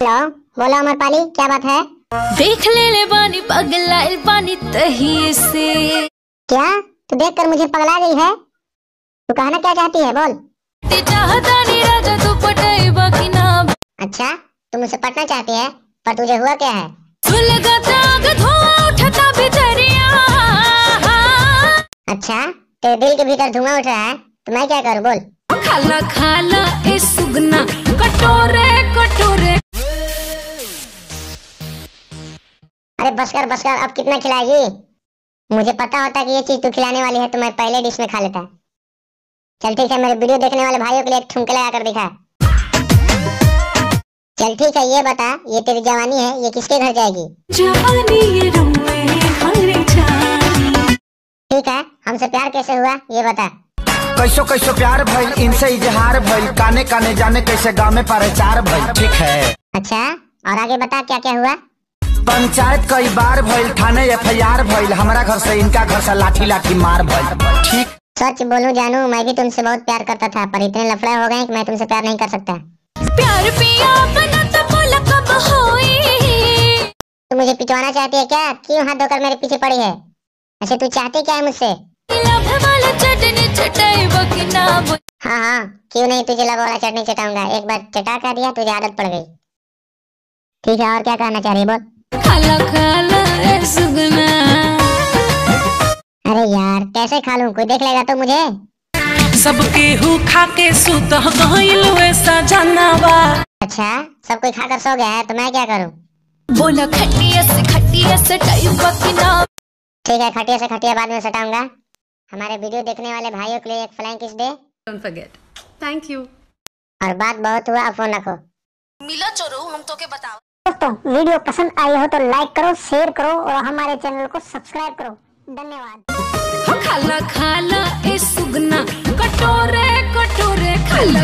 Hello, बोलो अमर पाली, क्या बात है? देख ले बानी पगलाइल पानी तही से। क्या तू देख कर मुझे पगला गई है? तू कहना क्या चाहती है, बोल। राजा तू पटाई बाकी ना। अच्छा, तू मुझसे पटना चाहती है, पर तुझे हुआ क्या है? अच्छा, तेरे दिल के भीतर धुआं उठ रहा है, तो मैं क्या करूँ, बोल। खाला खाला ए सुगना कटोरे कटोरे। अरे बस कर, अब कितना खिलाएगी? मुझे पता होता कि ये चीज तू खिलाने वाली है तो मैं पहले डिश में खा लेता। चल ठीक है, मेरे वीडियो देखने वाले भाइयों के लिए एक ठुमके लगा कर दिखा। चल ठीक है, ये बता, ये तेरी जवानी है, ये किसके घर जाएगी? जवानी ये रुमे हरे जानी। ठीक है, हमसे प्यार कैसे हुआ ये बता। कैसो कैसो प्यार भइल, इनसे इजहार भइल, काने काने जाने कैसे गाँव में प्रचार भइल। ठीक है। अच्छा, और आगे बता क्या क्या हुआ? पंचायत कई बार भइल, थाने FIR भइल, हमारा घर से इनका घर से लाठी लाठी मार भइल। ठीक। सच बोलूं जानू, मैं भी तुमसे बहुत प्यार करता था, पर इतने लफड़े हो गए कि मैं तुमसे प्यार नहीं कर सकता। प्यार पिया बना तो बोला कब होई। तू मुझे पिटवाना चाहती है क्या? क्यों हाथ धोकर मेरे पीछे पड़ी है? ऐसे तू चाहती क्या है मुझसे? हाँ, क्यों नहीं, तुझे लव वाला चटनी चटाऊंगा। एक बार चटा कर दिया, तुझे आदत पड़ गई। ठीक है, और क्या कहना चाह रही है, बोल। खाला खाला ए सुगना। अरे यार, कैसे खा लूं? कोई देख लेगा तो मुझे। सबके हु खा के सुत गइल वैसा जानवा। अच्छा, सब कोई खाकर सो गया है तो मैं क्या करूं? बोला खटिया से टाइप की ना। ठीक है, खटिया से खटिया बाद में सटाऊंगा। हमारे वीडियो देखने वाले भाइयों के लिए एक flying kiss they. Don't forget. Thank you. और बात बहुत हुआ, अब फोन रखो। मिला चोरो हम तो के बताओ। दोस्तों, वीडियो पसंद आई हो तो लाइक करो, शेयर करो और हमारे चैनल को सब्सक्राइब करो। धन्यवाद। खाला खाला ए सुगना कटोरे कटोरे खाला।